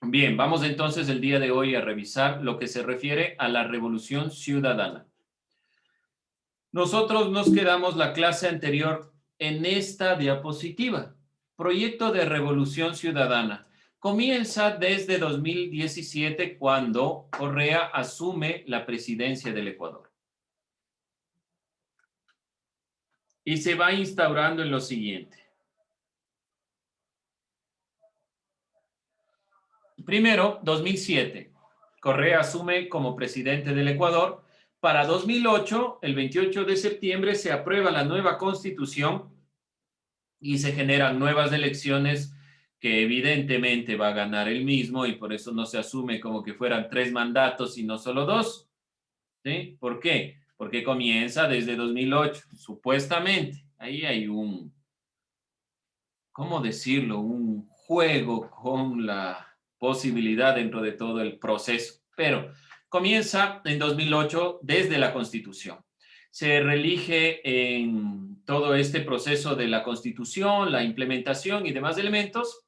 Bien, vamos entonces el día de hoy a revisar lo que se refiere a la Revolución Ciudadana. Nosotros nos quedamos la clase anterior en esta diapositiva. Proyecto de Revolución Ciudadana. Comienza desde 2017 cuando Correa asume la presidencia del Ecuador. Y se va instaurando en lo siguiente. Primero, 2007. Correa asume como presidente del Ecuador. Para 2008, el 28 de septiembre, se aprueba la nueva constitución y se generan nuevas elecciones que evidentemente va a ganar el mismo y por eso no se asume como que fueran 3 mandatos y no solo 2. ¿Sí? ¿Por qué? Porque comienza desde 2008, supuestamente. Ahí hay un, ¿cómo decirlo? Un juego con la posibilidad dentro de todo el proceso. Pero comienza en 2008 desde la Constitución. Se reelige en todo este proceso de la Constitución, la implementación y demás elementos.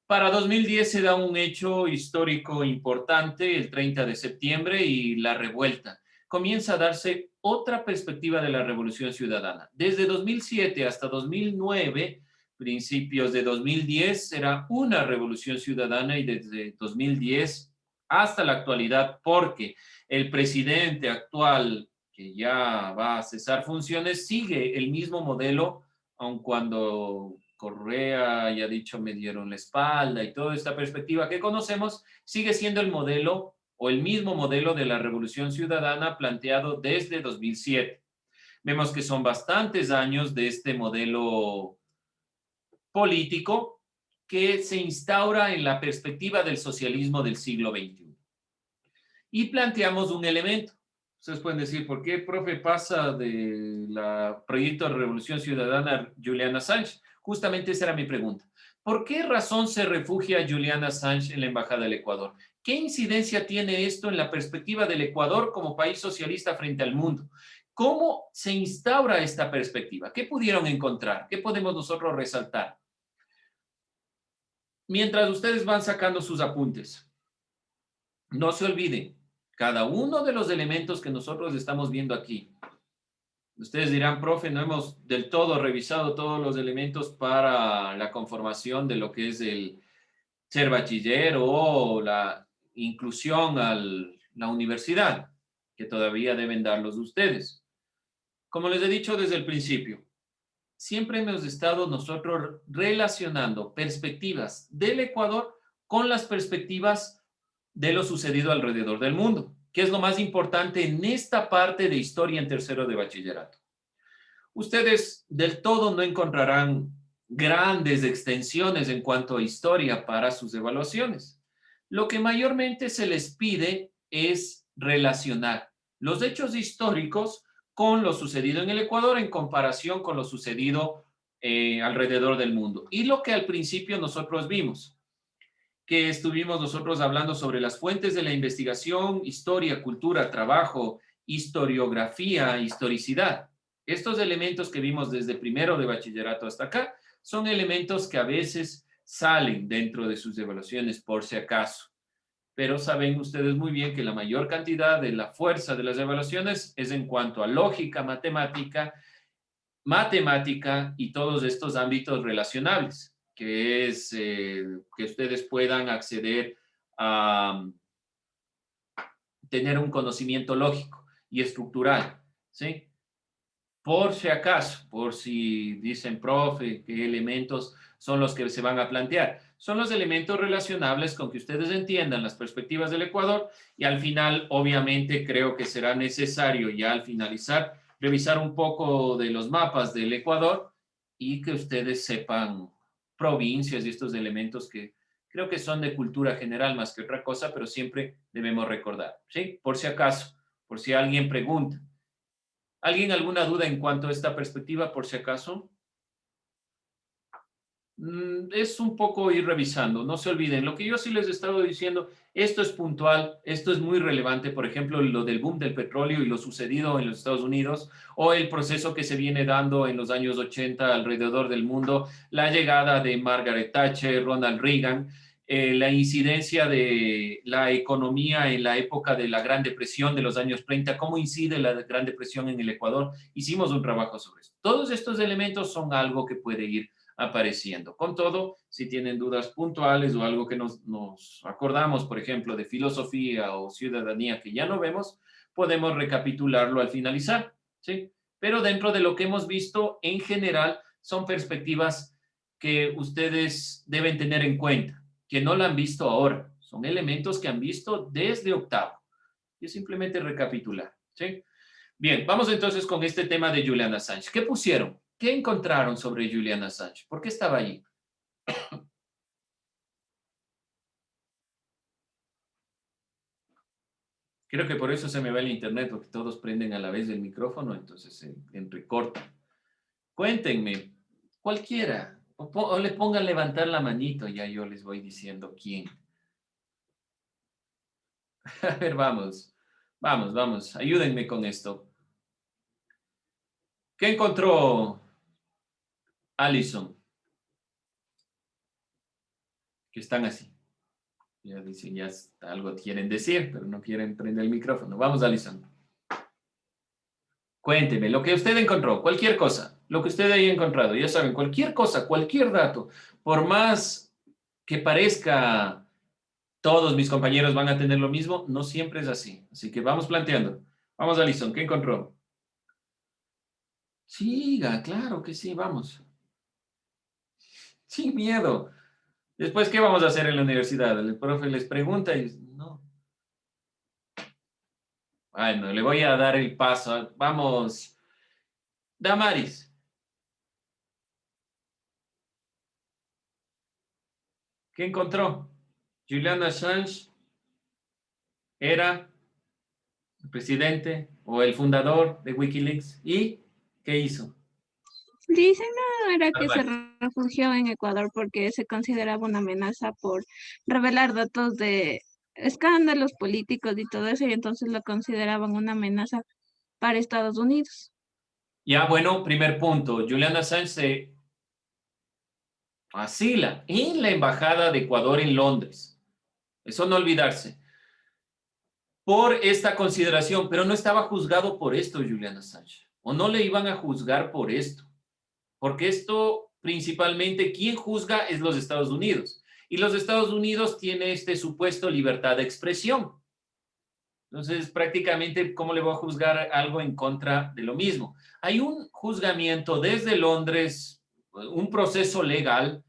Para 2010 se da un hecho histórico importante, el 30 de septiembre, y la revuelta. Comienza a darse otra perspectiva de la Revolución Ciudadana. Desde 2007 hasta 2009, principios de 2010, era una revolución ciudadana y desde 2010 hasta la actualidad, porque el presidente actual, que ya va a cesar funciones, sigue el mismo modelo, aun cuando Correa ya dicho me dieron la espalda y toda esta perspectiva que conocemos, sigue siendo el modelo o el mismo modelo de la Revolución Ciudadana planteado desde 2007. Vemos que son bastantes años de este modelo político que se instaura en la perspectiva del socialismo del siglo XXI. Y planteamos un elemento. Ustedes pueden decir, ¿por qué, profe, pasa de la proyecto de Revolución Ciudadana a Julian Assange? Justamente esa era mi pregunta. ¿Por qué razón se refugia Julian Assange en la Embajada del Ecuador? ¿Qué incidencia tiene esto en la perspectiva del Ecuador como país socialista frente al mundo? ¿Cómo se instaura esta perspectiva? ¿Qué pudieron encontrar? ¿Qué podemos nosotros resaltar? Mientras ustedes van sacando sus apuntes, no se olviden, cada uno de los elementos que nosotros estamos viendo aquí. Ustedes dirán, profe, no hemos del todo revisado todos los elementos para la conformación de lo que es el ser bachiller o la inclusión a la universidad, que todavía deben darlos ustedes. Como les he dicho desde el principio, siempre hemos estado nosotros relacionando perspectivas del Ecuador con las perspectivas de lo sucedido alrededor del mundo, que es lo más importante en esta parte de historia en tercero de bachillerato. Ustedes del todo no encontrarán grandes extensiones en cuanto a historia para sus evaluaciones. Lo que mayormente se les pide es relacionar los hechos históricos con lo sucedido en el Ecuador en comparación con lo sucedido alrededor del mundo. Y lo que al principio nosotros vimos, que estuvimos nosotros hablando sobre las fuentes de la investigación, historia, cultura, trabajo, historiografía, historicidad. Estos elementos que vimos desde primero de bachillerato hasta acá son elementos que a veces salen dentro de sus evaluaciones por si acaso. Pero saben ustedes muy bien que la mayor cantidad de la fuerza de las evaluaciones es en cuanto a lógica, matemática y todos estos ámbitos relacionables, que es que ustedes puedan acceder a tener un conocimiento lógico y estructural, ¿sí? Por si acaso, por si dicen, profe, qué elementos son los que se van a plantear. Son los elementos relacionables con que ustedes entiendan las perspectivas del Ecuador y al final, obviamente, creo que será necesario ya al finalizar revisar un poco de los mapas del Ecuador y que ustedes sepan provincias y estos elementos que creo que son de cultura general más que otra cosa, pero siempre debemos recordar, ¿sí? Por si acaso, por si alguien pregunta. ¿Alguien alguna duda en cuanto a esta perspectiva, por si acaso? Es un poco ir revisando, no se olviden, lo que yo sí les he estado diciendo, esto es puntual, esto es muy relevante, por ejemplo, lo del boom del petróleo y lo sucedido en los Estados Unidos, o el proceso que se viene dando en los años 80 alrededor del mundo, la llegada de Margaret Thatcher, Ronald Reagan, la incidencia de la economía en la época de la Gran Depresión de los años 30, cómo incide la Gran Depresión en el Ecuador. Hicimos un trabajo sobre eso. Todos estos elementos son algo que puede ir apareciendo. Con todo, si tienen dudas puntuales o algo que nos acordamos, por ejemplo, de filosofía o ciudadanía que ya no vemos, podemos recapitularlo al finalizar, ¿sí? Pero dentro de lo que hemos visto, en general, son perspectivas que ustedes deben tener en cuenta, que no la han visto ahora. Son elementos que han visto desde octavo. Y es simplemente recapitular, ¿sí? Bien, vamos entonces con este tema de Julian Assange. ¿Qué pusieron? ¿Qué encontraron sobre Julian Assange? ¿Por qué estaba allí? Creo que por eso se me va el internet, porque todos prenden a la vez el micrófono, entonces se entrecorta. Cuéntenme, cualquiera, o le pongan levantar la manito, ya yo les voy diciendo quién. A ver, vamos, ayúdenme con esto. ¿Qué encontró Allison? Que están así. Ya dicen, ya algo quieren decir, pero no quieren prender el micrófono. Vamos, Allison. Cuénteme, lo que usted encontró, cualquier cosa, lo que usted haya encontrado, ya saben, cualquier cosa, cualquier dato, por más que parezca todos mis compañeros van a tener lo mismo, no siempre es así. Así que vamos planteando. Vamos, Alison, ¿qué encontró? Siga, claro que sí, vamos. Sin miedo. Después, ¿qué vamos a hacer en la universidad? El profe les pregunta y no. Ay, no, le voy a dar el paso. Vamos. Damaris, ¿qué encontró? Julian Assange era el presidente o el fundador de Wikileaks. ¿Y qué hizo? Dicen no, era que se Damaris. refugió en Ecuador porque se consideraba una amenaza por revelar datos de escándalos políticos y todo eso, y entonces lo consideraban una amenaza para Estados Unidos. Ya, bueno, primer punto. Julian Assange se asila en la Embajada de Ecuador en Londres. Eso no olvidarse. Por esta consideración, pero no estaba juzgado por esto, Julian Assange. O no le iban a juzgar por esto. Porque esto, principalmente, quien juzga es los Estados Unidos. Y los Estados Unidos tiene este supuesto libertad de expresión. Entonces, prácticamente, ¿cómo le voy a juzgar algo en contra de lo mismo? Hay un juzgamiento desde Londres, un proceso legal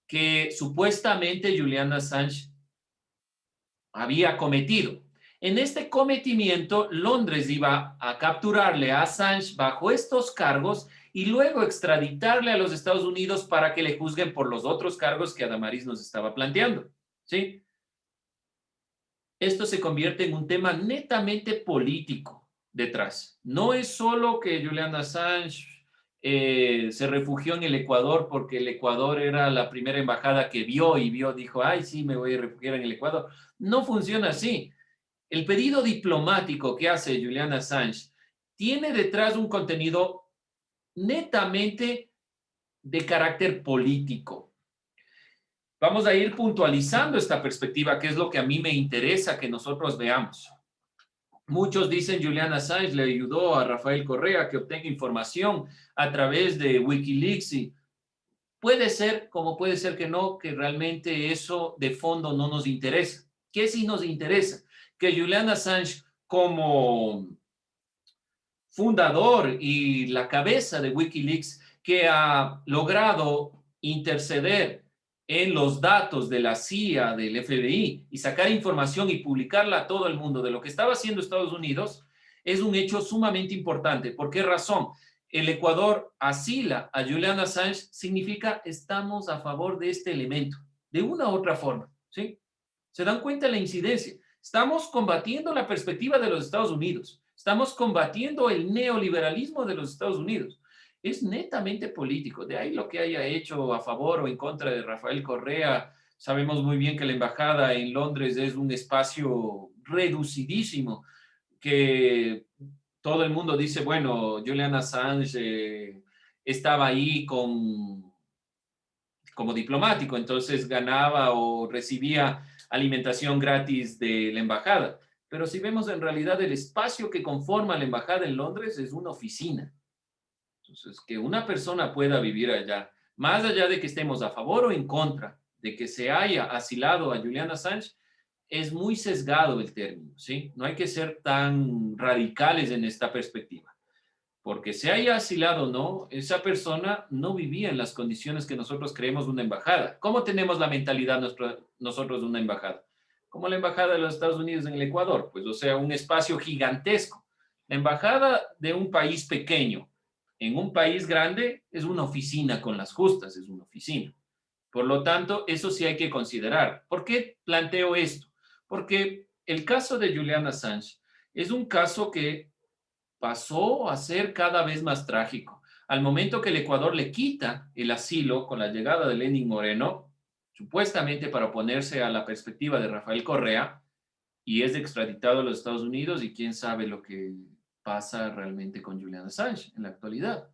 que supuestamente Julian Assange había cometido. En este cometimiento, Londres iba a capturarle a Assange bajo estos cargos y luego extraditarle a los Estados Unidos para que le juzguen por los otros cargos que Adamaris nos estaba planteando. ¿Sí? Esto se convierte en un tema netamente político detrás. No es solo que Julian Assange se refugió en el Ecuador porque el Ecuador era la primera embajada que vio y vio, dijo, ay, sí, me voy a refugiar en el Ecuador. No funciona así. El pedido diplomático que hace Julian Assange tiene detrás un contenido netamente de carácter político. Vamos a ir puntualizando esta perspectiva, que es lo que a mí me interesa que nosotros veamos. Muchos dicen Julian Assange le ayudó a Rafael Correa que obtenga información a través de Wikileaks y puede ser, como puede ser que no, que realmente eso de fondo no nos interesa. ¿Qué sí nos interesa? Que Julian Assange como fundador y la cabeza de Wikileaks que ha logrado interceder en los datos de la CIA, del FBI y sacar información y publicarla a todo el mundo de lo que estaba haciendo Estados Unidos, es un hecho sumamente importante. ¿Por qué razón? El Ecuador asila a Julian Assange significa estamos a favor de este elemento, de una u otra forma, ¿sí? ¿Se dan cuenta de la incidencia? Estamos combatiendo la perspectiva de los Estados Unidos. Estamos combatiendo el neoliberalismo de los Estados Unidos. Es netamente político. De ahí lo que haya hecho a favor o en contra de Rafael Correa. Sabemos muy bien que la embajada en Londres es un espacio reducidísimo, que todo el mundo dice, bueno, Julian Assange estaba ahí como diplomático, entonces ganaba o recibía alimentación gratis de la embajada. Pero si vemos en realidad el espacio que conforma la embajada en Londres es una oficina. Entonces, que una persona pueda vivir allá, más allá de que estemos a favor o en contra de que se haya asilado a Julian Assange, es muy sesgado el término, ¿sí? No hay que ser tan radicales en esta perspectiva. Porque se haya asilado o no, esa persona no vivía en las condiciones que nosotros creemos de una embajada. ¿Cómo tenemos la mentalidad nosotros de una embajada? Como la embajada de los Estados Unidos en el Ecuador, pues o sea, un espacio gigantesco. La embajada de un país pequeño en un país grande es una oficina con las justas, es una oficina. Por lo tanto, eso sí hay que considerar. ¿Por qué planteo esto? Porque el caso de Julian Assange es un caso que pasó a ser cada vez más trágico. Al momento que el Ecuador le quita el asilo con la llegada de Lenín Moreno, supuestamente para oponerse a la perspectiva de Rafael Correa, y es extraditado a los Estados Unidos, y quién sabe lo que pasa realmente con Julian Assange en la actualidad.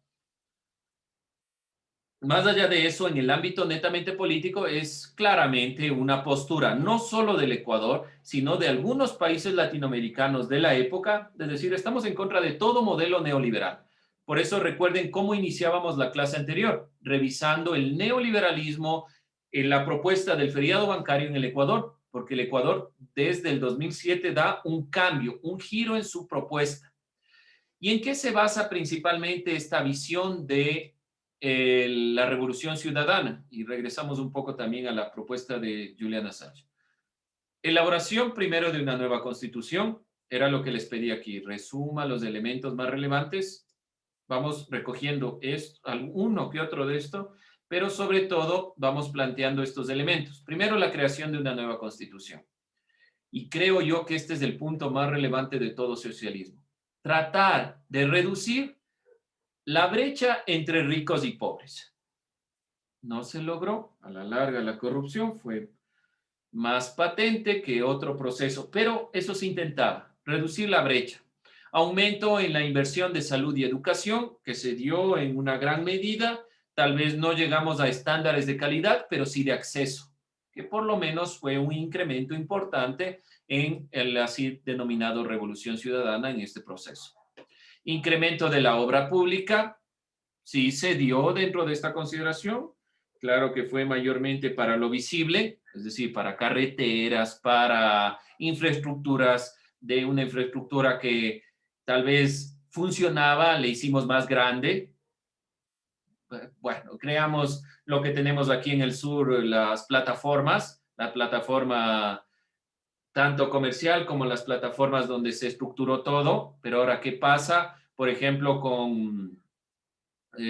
Más allá de eso, en el ámbito netamente político, es claramente una postura no solo del Ecuador, sino de algunos países latinoamericanos de la época, es decir, estamos en contra de todo modelo neoliberal. Por eso recuerden cómo iniciábamos la clase anterior, revisando el neoliberalismo en la propuesta del feriado bancario en el Ecuador, porque el Ecuador desde el 2007 da un cambio, un giro en su propuesta. ¿Y en qué se basa principalmente esta visión de la revolución ciudadana? Y regresamos un poco también a la propuesta de Julian Assange. Elaboración primero de una nueva constitución, era lo que les pedí aquí. Resuma los elementos más relevantes. Vamos recogiendo uno que otro de esto, pero sobre todo vamos planteando estos elementos. Primero, la creación de una nueva constitución. Y creo yo que este es el punto más relevante de todo socialismo. Tratar de reducir la brecha entre ricos y pobres. No se logró. A la larga, la corrupción fue más patente que otro proceso, pero eso se intentaba, reducir la brecha. Aumento en la inversión de salud y educación, que se dio en una gran medida. Tal vez no llegamos a estándares de calidad, pero sí de acceso, que por lo menos fue un incremento importante en el así denominado revolución ciudadana en este proceso. Incremento de la obra pública, sí se dio dentro de esta consideración. Claro que fue mayormente para lo visible, es decir, para carreteras, para infraestructuras, de una infraestructura que tal vez funcionaba, le hicimos más grande. Bueno, creamos lo que tenemos aquí en el sur, las plataformas, la plataforma tanto comercial como las plataformas donde se estructuró todo, pero ahora, ¿qué pasa? Por ejemplo, con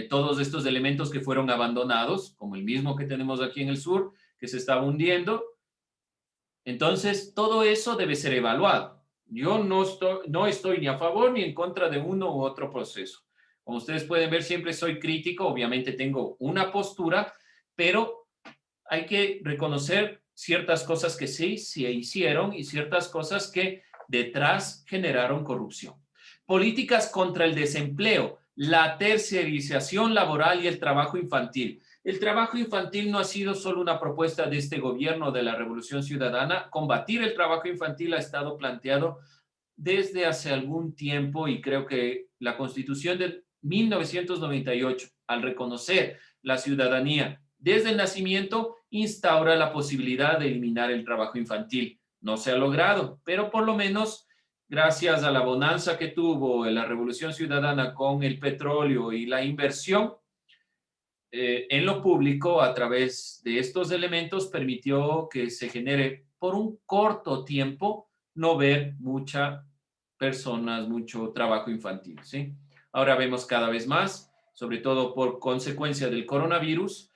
todos estos elementos que fueron abandonados, como el mismo que tenemos aquí en el sur, que se estaba hundiendo. Entonces, todo eso debe ser evaluado. Yo no estoy ni a favor ni en contra de uno u otro proceso. Como ustedes pueden ver, siempre soy crítico, obviamente tengo una postura, pero hay que reconocer ciertas cosas que sí se hicieron y ciertas cosas que detrás generaron corrupción. Políticas contra el desempleo, la terciarización laboral y el trabajo infantil. El trabajo infantil no ha sido solo una propuesta de este gobierno de la Revolución Ciudadana. Combatir el trabajo infantil ha estado planteado desde hace algún tiempo, y creo que la Constitución de 1998, al reconocer la ciudadanía desde el nacimiento, instaura la posibilidad de eliminar el trabajo infantil. No se ha logrado, pero por lo menos gracias a la bonanza que tuvo la Revolución Ciudadana con el petróleo y la inversión en lo público a través de estos elementos, permitió que se genere por un corto tiempo no ver muchas personas, mucho trabajo infantil, ¿sí? Ahora vemos cada vez más, sobre todo por consecuencia del coronavirus,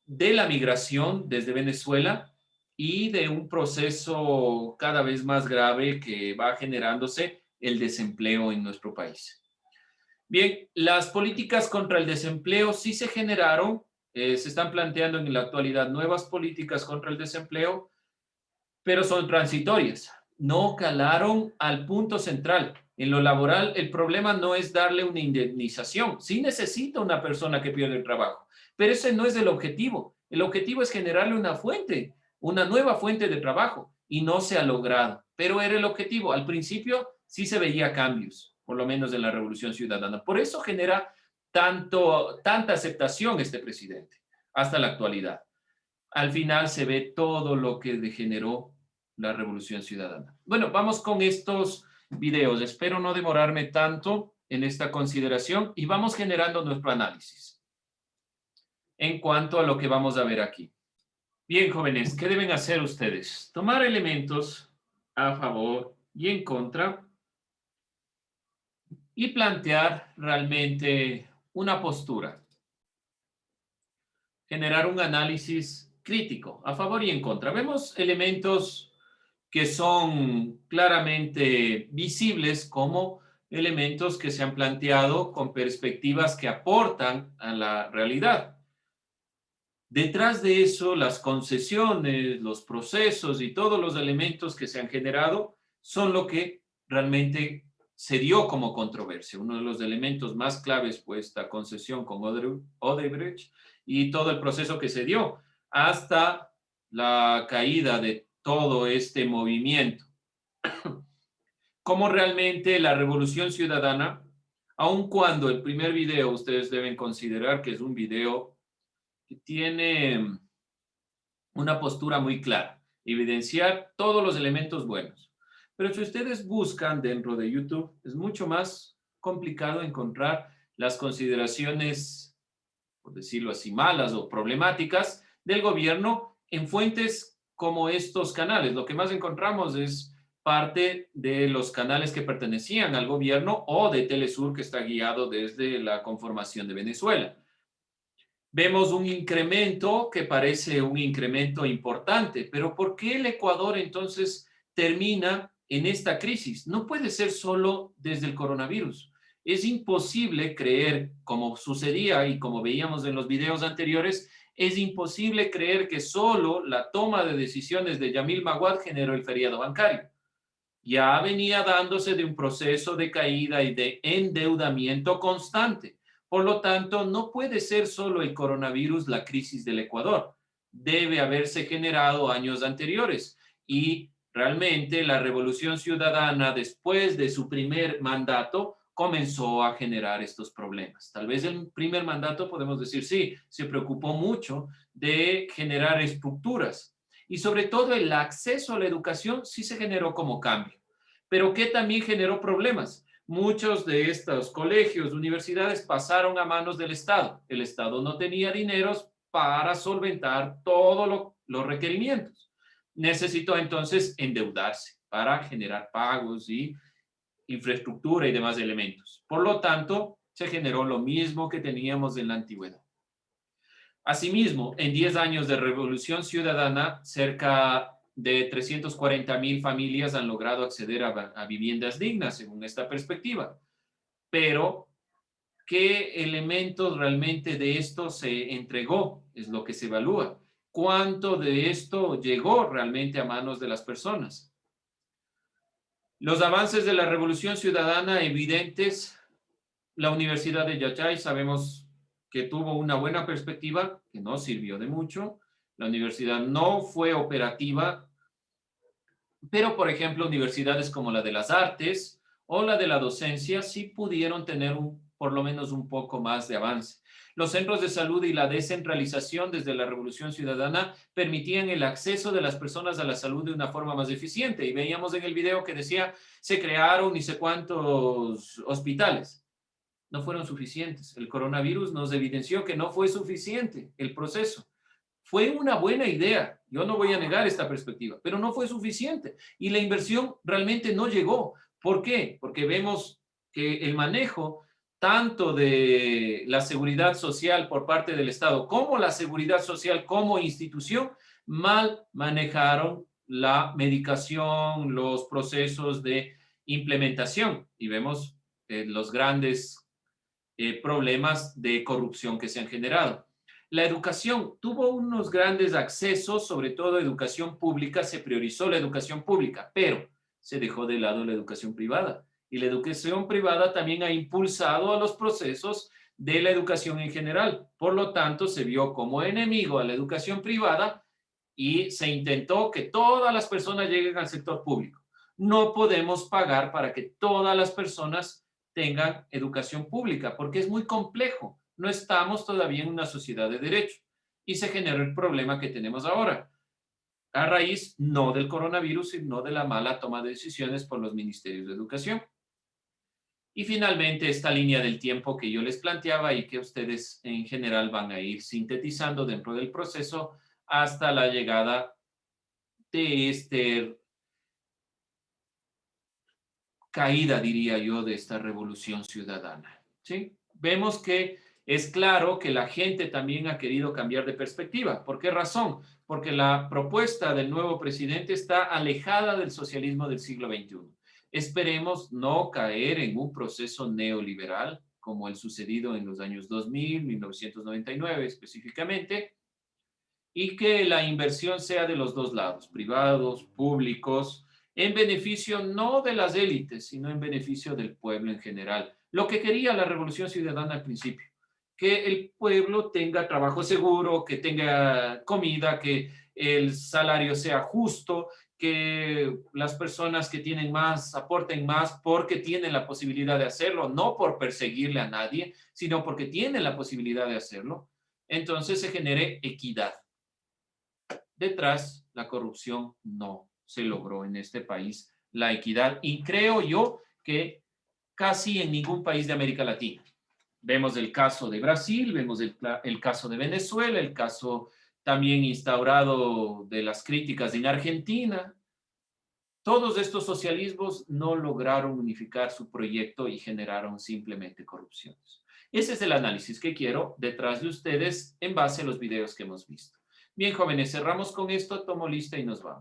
de la migración desde Venezuela y de un proceso cada vez más grave que va generándose el desempleo en nuestro país. Bien, las políticas contra el desempleo sí se generaron, se están planteando en la actualidad nuevas políticas contra el desempleo, pero son transitorias, no calaron al punto central. En lo laboral, el problema no es darle una indemnización, sí necesita una persona que pierde el trabajo, pero ese no es el objetivo. El objetivo es generarle una nueva fuente de trabajo, y no se ha logrado, pero era el objetivo. Al principio sí se veía cambios, por lo menos en la Revolución Ciudadana. Por eso genera tanta aceptación este presidente hasta la actualidad. Al final se ve todo lo que degeneró la Revolución Ciudadana. Bueno, vamos con estos videos. Espero no demorarme tanto en esta consideración y vamos generando nuestro análisis en cuanto a lo que vamos a ver aquí. Bien, jóvenes, ¿qué deben hacer ustedes? Tomar elementos a favor y en contra y plantear realmente una postura. Generar un análisis crítico a favor y en contra. Vemos elementos que son claramente visibles como elementos que se han planteado con perspectivas que aportan a la realidad. Detrás de eso, las concesiones, los procesos y todos los elementos que se han generado son lo que realmente se dio como controversia. Uno de los elementos más claves fue esta concesión con Odebrecht y todo el proceso que se dio hasta la caída de todo este movimiento. Cómo realmente la Revolución Ciudadana, aun cuando el primer video ustedes deben considerar que es un video que tiene una postura muy clara, evidenciar todos los elementos buenos. Pero si ustedes buscan dentro de YouTube, es mucho más complicado encontrar las consideraciones, por decirlo así, malas o problemáticas del gobierno en fuentes como estos canales. Lo que más encontramos es parte de los canales que pertenecían al gobierno o de Telesur, que está guiado desde la conformación de Venezuela. Vemos un incremento que parece un incremento importante, pero ¿por qué el Ecuador entonces termina en esta crisis? No puede ser solo desde el coronavirus. Es imposible creer, como sucedía y como veíamos en los videos anteriores, es imposible creer que solo la toma de decisiones de Yamil Maguad generó el feriado bancario. Ya venía dándose de un proceso de caída y de endeudamiento constante. Por lo tanto, no puede ser solo el coronavirus la crisis del Ecuador. Debe haberse generado años anteriores. Y realmente la Revolución Ciudadana, después de su primer mandato, comenzó a generar estos problemas. Tal vez el primer mandato podemos decir, sí, se preocupó mucho de generar estructuras. Y sobre todo el acceso a la educación sí se generó como cambio. Pero que también generó problemas. Muchos de estos colegios, universidades pasaron a manos del Estado. El Estado no tenía dineros para solventar todos los requerimientos. Necesitó entonces endeudarse para generar pagos y infraestructura y demás elementos. Por lo tanto, se generó lo mismo que teníamos en la antigüedad. Asimismo, en 10 años de Revolución Ciudadana, cerca de 340,000 familias han logrado acceder a viviendas dignas, según esta perspectiva. Pero, ¿qué elementos realmente de esto se entregó? Es lo que se evalúa. ¿Cuánto de esto llegó realmente a manos de las personas? Los avances de la Revolución Ciudadana evidentes. La Universidad de Yachay sabemos que tuvo una buena perspectiva, que no sirvió de mucho. La universidad no fue operativa, pero, por ejemplo, universidades como la de las artes o la de la docencia sí pudieron tener por lo menos un poco más de avance. Los centros de salud y la descentralización desde la Revolución Ciudadana permitían el acceso de las personas a la salud de una forma más eficiente. Y veíamos en el video que decía, se crearon ni sé cuántos hospitales. No fueron suficientes. El coronavirus nos evidenció que no fue suficiente el proceso. Fue una buena idea, yo no voy a negar esta perspectiva, pero no fue suficiente y la inversión realmente no llegó. ¿Por qué? Porque vemos que el manejo tanto de la seguridad social por parte del Estado como la seguridad social como institución mal manejaron la medicación, los procesos de implementación y vemos los grandes problemas de corrupción que se han generado. La educación tuvo unos grandes accesos, sobre todo educación pública, se priorizó la educación pública, pero se dejó de lado la educación privada. Y la educación privada también ha impulsado a los procesos de la educación en general. Por lo tanto, se vio como enemigo a la educación privada y se intentó que todas las personas lleguen al sector público. No podemos pagar para que todas las personas tengan educación pública porque es muy complejo. No estamos todavía en una sociedad de derecho y se generó el problema que tenemos ahora, a raíz no del coronavirus, sino de la mala toma de decisiones por los ministerios de educación. Y finalmente, esta línea del tiempo que yo les planteaba y que ustedes en general van a ir sintetizando dentro del proceso hasta la llegada de caída, diría yo, de esta revolución ciudadana. ¿Sí? Vemos que es claro que la gente también ha querido cambiar de perspectiva. ¿Por qué razón? Porque la propuesta del nuevo presidente está alejada del socialismo del siglo XXI. Esperemos no caer en un proceso neoliberal como el sucedido en los años 2000, 1999 específicamente, y que la inversión sea de los dos lados, privados, públicos, en beneficio no de las élites, sino en beneficio del pueblo en general. Lo que quería la Revolución Ciudadana al principio, que el pueblo tenga trabajo seguro, que tenga comida, que el salario sea justo, que las personas que tienen más aporten más porque tienen la posibilidad de hacerlo, no por perseguirle a nadie, sino porque tienen la posibilidad de hacerlo. Entonces se genere equidad. Detrás, la corrupción no se logró en este país, la equidad, y creo yo que casi en ningún país de América Latina. Vemos el caso de Brasil, vemos el caso de Venezuela, el caso también instaurado de las críticas en Argentina. Todos estos socialismos no lograron unificar su proyecto y generaron simplemente corrupciones. Ese es el análisis que quiero detrás de ustedes en base a los videos que hemos visto. Bien, jóvenes, cerramos con esto, tomo lista y nos vamos.